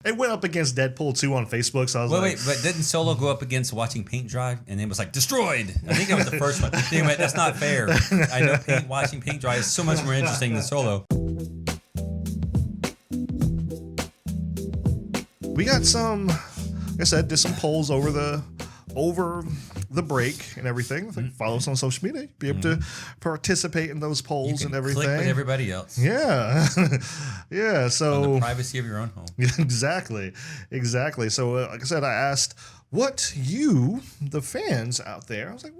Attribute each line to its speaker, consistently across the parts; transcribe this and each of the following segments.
Speaker 1: It went up against Deadpool 2 on Facebook, so I was
Speaker 2: wait, but didn't Solo go up against watching paint dry, and it was like destroyed? I think that was the first one. Anyway, that's not fair. I know watching paint dry is so much more interesting than Solo.
Speaker 1: We got some, like I said, did some polls over the break and everything. Follow us on social media. Be able to participate in those polls and everything.
Speaker 2: Click with everybody else.
Speaker 1: Yeah. Yeah. So
Speaker 2: on the privacy of your own home.
Speaker 1: Exactly. So like I said, I asked what you, the fans out there, I was like,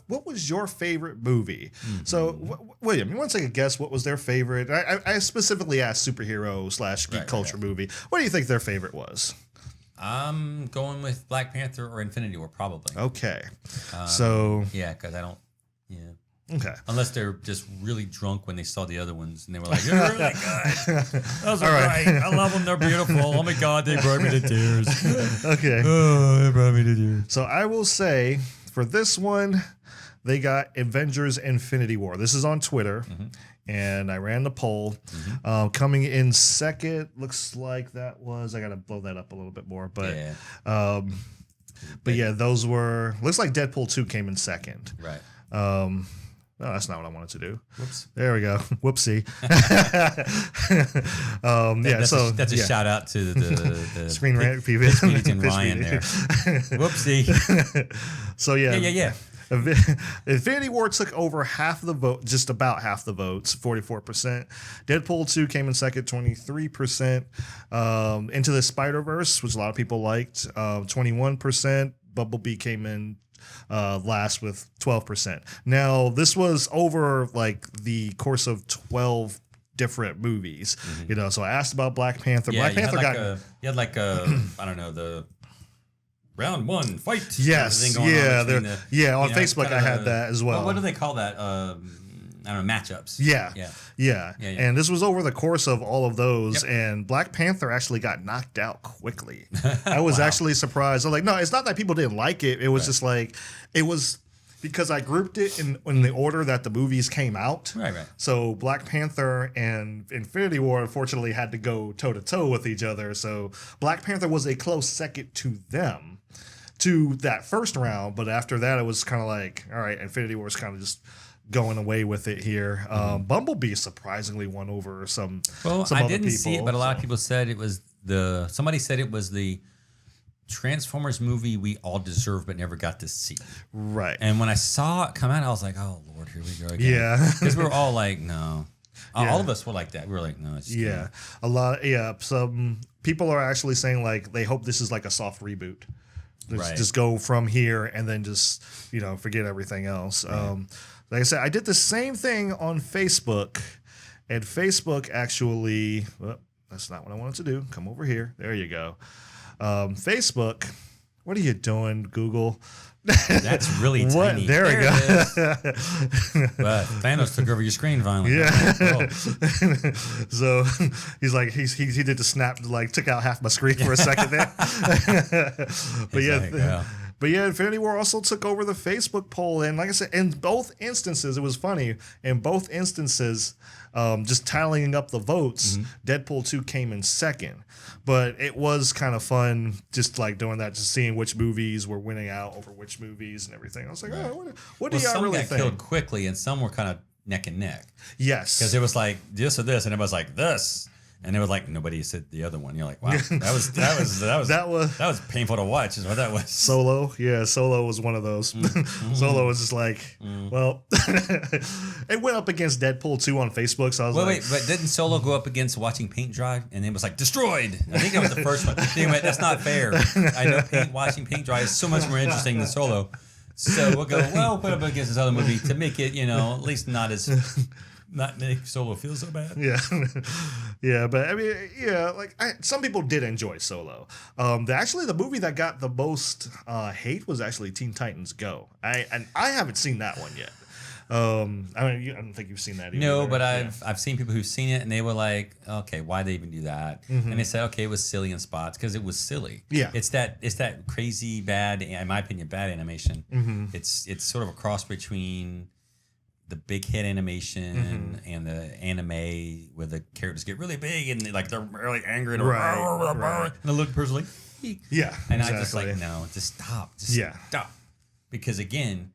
Speaker 1: what was your favorite movie? Mm-hmm. So William, you want to take a guess what was their favorite? I specifically asked superhero / geek culture movie. What do you think their favorite was?
Speaker 2: I'm going with Black Panther or Infinity War, probably.
Speaker 1: Okay.
Speaker 2: Yeah, because I don't... Yeah.
Speaker 1: Okay.
Speaker 2: Unless they're just really drunk when they saw the other ones and they were like, "You're really good. Those are right. I love them. They're beautiful. Oh my God, they brought me to tears."
Speaker 1: Okay.
Speaker 2: Oh, they brought me to tears.
Speaker 1: So I will say for this one, they got Avengers Infinity War. This is on Twitter. Mm-hmm. And I ran the poll. Mm-hmm. Coming in second, looks like that was, I got to blow that up a little bit more. But yeah, those were, looks like Deadpool 2 came in second.
Speaker 2: Right.
Speaker 1: No, that's not what I wanted to do.
Speaker 2: Whoops.
Speaker 1: There we go. Whoopsie.
Speaker 2: That's a shout out to the
Speaker 1: Screen Rant people.
Speaker 2: And Ryan there. Whoopsie.
Speaker 1: So yeah.
Speaker 2: Yeah.
Speaker 1: Infinity War took over half the vote, just about half the votes, 44%. Deadpool 2 came in second, 23%. Into the Spider-Verse, which a lot of people liked, 21%. Bumblebee came in last with 12%. Now, this was over like the course of 12 different movies, so I asked about Black Panther.
Speaker 2: Yeah,
Speaker 1: Black Panther
Speaker 2: you had like a I don't know, the round one fight.
Speaker 1: Yes.
Speaker 2: On
Speaker 1: Facebook I had that as well.
Speaker 2: What do they call that? I don't know, matchups.
Speaker 1: Yeah. And this was over the course of all of those, and Black Panther actually got knocked out quickly. I was actually surprised. I'm like, no, it's not that people didn't like it. It was just like, it was because I grouped it in the order that the movies came out.
Speaker 2: Right.
Speaker 1: So Black Panther and Infinity War unfortunately had to go toe-to-toe with each other. So Black Panther was a close second to them, to that first round. But after that, it was kind of like, all right, Infinity War is kind of just going away with it here. Bumblebee surprisingly won over some other people.
Speaker 2: I didn't see it, but a lot of people said it was somebody said it was the Transformers movie we all deserved but never got to see. Right. And when I saw it come out, I was like, oh Lord, here we go again.
Speaker 1: Yeah.
Speaker 2: Because we were all like, no. All of us were like that. We were like, no, it's
Speaker 1: yeah. Some people are actually saying like they hope this is like a soft reboot. Just go from here and then just, forget everything else. Right. Like I said, I did the same thing on Facebook, and Facebook actually, that's not what I wanted to do. Come over here. There you go. Facebook, what are you doing, Google?
Speaker 2: That's really tiny.
Speaker 1: There we go.
Speaker 2: But Thanos took over your screen finally.
Speaker 1: Yeah. So he's like, he did the snap, like took out half my screen for a second there. But yeah, Infinity War also took over the Facebook poll. And like I said, in both instances, it was funny. In both instances, just tallying up the votes, Deadpool 2 came in second. But it was kind of fun just like doing that, just seeing which movies were winning out over which movies and everything. I was like, what do y'all really think?
Speaker 2: Some got killed quickly and some were kind of neck and neck.
Speaker 1: Yes.
Speaker 2: Because it was like this or this, and everybody's like this. And it was like nobody said the other one. You're like, wow, that was painful to watch. Is what that was.
Speaker 1: Solo, yeah, Solo was one of those. Solo was just like, well, it went up against Deadpool 2 on Facebook. So I was
Speaker 2: wait, but didn't Solo go up against watching paint dry, and it was like destroyed? I think that was the first one. Anyway, that's not fair. I know watching paint dry is so much more interesting than Solo. So we'll put up against this other movie to make it, at least not make Solo feel so bad.
Speaker 1: Yeah, but I mean, some people did enjoy Solo. The movie that got the most hate was actually Teen Titans Go. I haven't seen that one yet. I don't think you've seen that either.
Speaker 2: No, but I've seen people who've seen it and they were like, okay, why'd they even do that? And they said, okay, it was silly in spots because it was silly.
Speaker 1: Yeah,
Speaker 2: it's that crazy bad, in my opinion, bad animation. It's sort of a cross between the big head animation and the anime where the characters get really big and like they're really angry and, and the little person like,
Speaker 1: yeah,
Speaker 2: and
Speaker 1: exactly.
Speaker 2: I just like, no, just stop, stop, because again,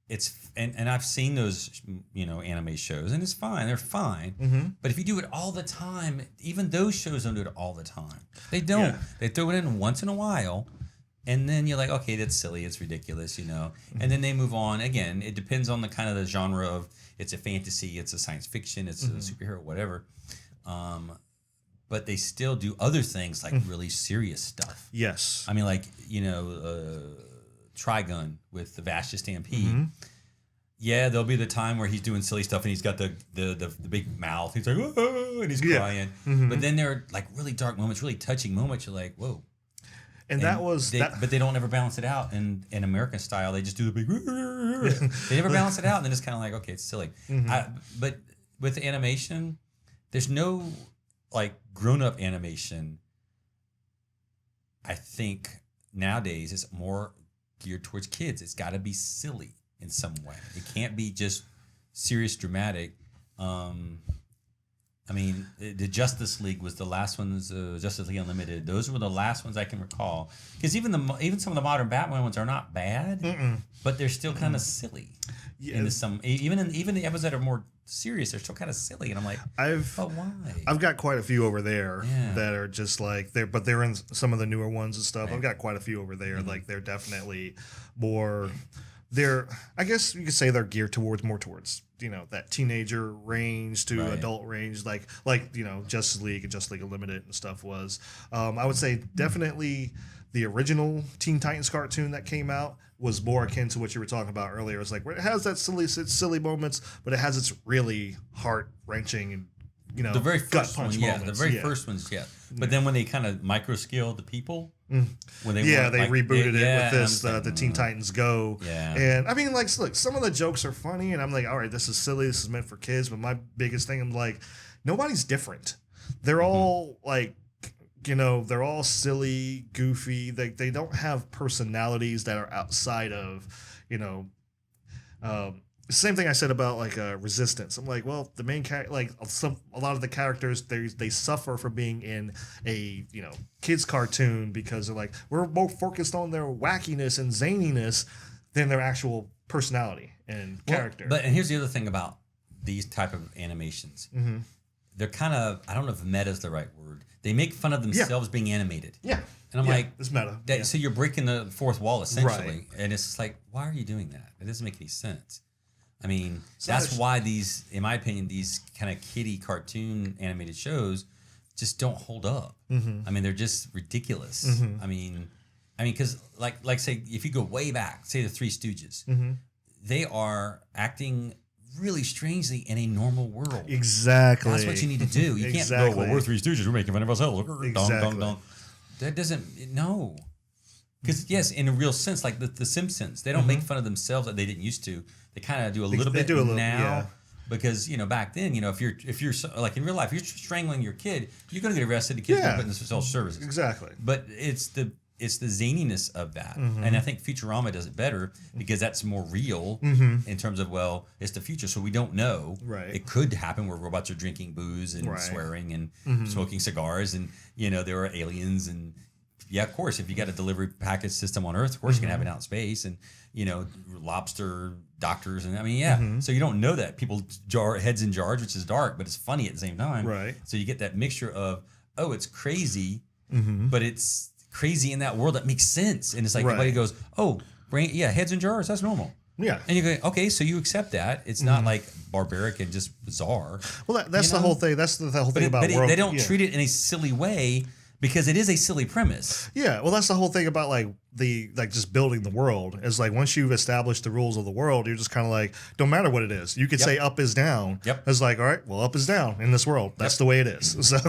Speaker 2: it's and I've seen those anime shows and it's fine, they're fine, but if you do it all the time, even those shows don't do it all the time. They don't. They throw it in once in a while. And then you're like, okay, that's silly, it's ridiculous, And then they move on. Again, it depends on the kind of the genre of, it's a fantasy, it's a science fiction, it's a superhero, whatever. But they still do other things like really serious stuff.
Speaker 1: Yes.
Speaker 2: I mean, like, Trigun with the Vashta Stampede. Yeah, there'll be the time where he's doing silly stuff and he's got the big mouth. He's like, whoa, and he's crying. But then there are like really dark moments, really touching moments. You're like, whoa.
Speaker 1: And that was
Speaker 2: but they don't ever balance it out in American style. They just do the big. They never balance it out, and then it's kind of like, okay, it's silly. But with animation, there's no like grown-up animation. I think nowadays it's more geared towards kids. It's got to be silly in some way. It can't be just serious, dramatic. I mean, the Justice League was the last ones. Justice League Unlimited. Those were the last ones I can recall. Because even some of the modern Batman ones are not bad, but they're still kind of silly. Yeah. Even the episodes that are more serious, they're still kind of silly. And I'm like, but why?
Speaker 1: I've got quite a few over there that are just like they're in some of the newer ones and stuff. Right. I've got quite a few over there. Like they're definitely more. I guess you could say they're geared more towards that teenager range to adult range, like Justice League and Justice League Unlimited and stuff was. I would say definitely the original Teen Titans cartoon that came out was more akin to what you were talking about earlier. It's like where it has that silly moments, but it has its really heart wrenching and
Speaker 2: the very first
Speaker 1: gut punch
Speaker 2: one,
Speaker 1: moments.
Speaker 2: First ones, But then when they kind of micro scale the people, when they
Speaker 1: rebooted it with this the Teen
Speaker 2: mm-hmm.
Speaker 1: Titans Go.
Speaker 2: Yeah.
Speaker 1: And I mean, like, look, some of the jokes are funny, and I'm like, all right, this is silly, this is meant for kids. But my biggest thing, I'm like, nobody's different. They're all like, they're all silly, goofy. They don't have personalities that are outside of, same thing I said about like Resistance. I'm like, well, the main character, like a lot of the characters, they suffer from being in a kids cartoon because they're like we're more focused on their wackiness and zaniness than their actual personality and character.
Speaker 2: And here's the other thing about these type of animations. They're kind of, I don't know if meta is the right word. They make fun of themselves being animated.
Speaker 1: Yeah.
Speaker 2: And I'm like,
Speaker 1: it's meta.
Speaker 2: So you're breaking the fourth wall essentially, and it's just like, why are you doing that? It doesn't make any sense. I mean, that's why these, in my opinion, these kind of kiddie cartoon animated shows just don't hold up. I mean, they're just ridiculous. I mean, because like say, if you go way back, say the Three Stooges, they are acting really strangely in a normal world.
Speaker 1: Exactly.
Speaker 2: That's what you need to do. You can't go, well, we're Three Stooges, we're making fun of ourselves.
Speaker 1: Exactly.
Speaker 2: That doesn't, no. Because yes, in a real sense, like the Simpsons, they don't make fun of themselves like they didn't used to. They kind of do a little bit now, because back then, if you're like in real life, if you're strangling your kid, you're going to get arrested. The kid's going to put in social services.
Speaker 1: Exactly.
Speaker 2: But it's the zaniness of that, and I think Futurama does it better because that's more real in terms of it's the future, so we don't know.
Speaker 1: Right.
Speaker 2: It could happen where robots are drinking booze and swearing and smoking cigars, and there are aliens and. Yeah, of course. If you got a delivery package system on Earth, of course you can have it out in space, and lobster doctors, and So you don't know that people heads in jars, which is dark, but it's funny at the same time.
Speaker 1: Right.
Speaker 2: So you get that mixture of it's crazy, but it's crazy in that world that makes sense, and it's like everybody goes, heads in jars, that's normal.
Speaker 1: Yeah.
Speaker 2: And you go, okay, so you accept that. It's not like barbaric and just bizarre.
Speaker 1: Well, that's the whole thing. That's the whole thing about world.
Speaker 2: They don't treat it in a silly way. Because it is a silly premise.
Speaker 1: Yeah, well, that's the whole thing about just building the world. Is like once you've established the rules of the world, you're just kind of like, don't matter what it is. You could say up is down. Yep. It's like, all right, well, up is down in this world. That's the way it is. So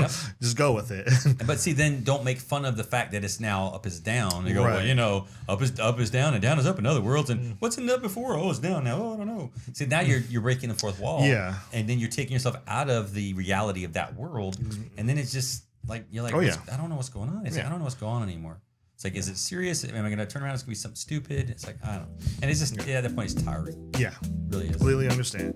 Speaker 1: just go with it.
Speaker 2: But see, then don't make fun of the fact that it's now up is down. You go, well, up is down and down is up in other worlds. And what's in up before? Oh, it's down now. Oh, I don't know. See, now you're breaking the fourth wall.
Speaker 1: Yeah.
Speaker 2: And then you're taking yourself out of the reality of that world. And then it's just. Like you're like, I don't know what's going on. I don't know what's going on anymore. It's like, is it serious? Am I going to turn around? It's going to be something stupid. It's like, I don't know. And it's just, at that point, it's tiring.
Speaker 1: Yeah.
Speaker 2: It really is.
Speaker 1: Completely understand.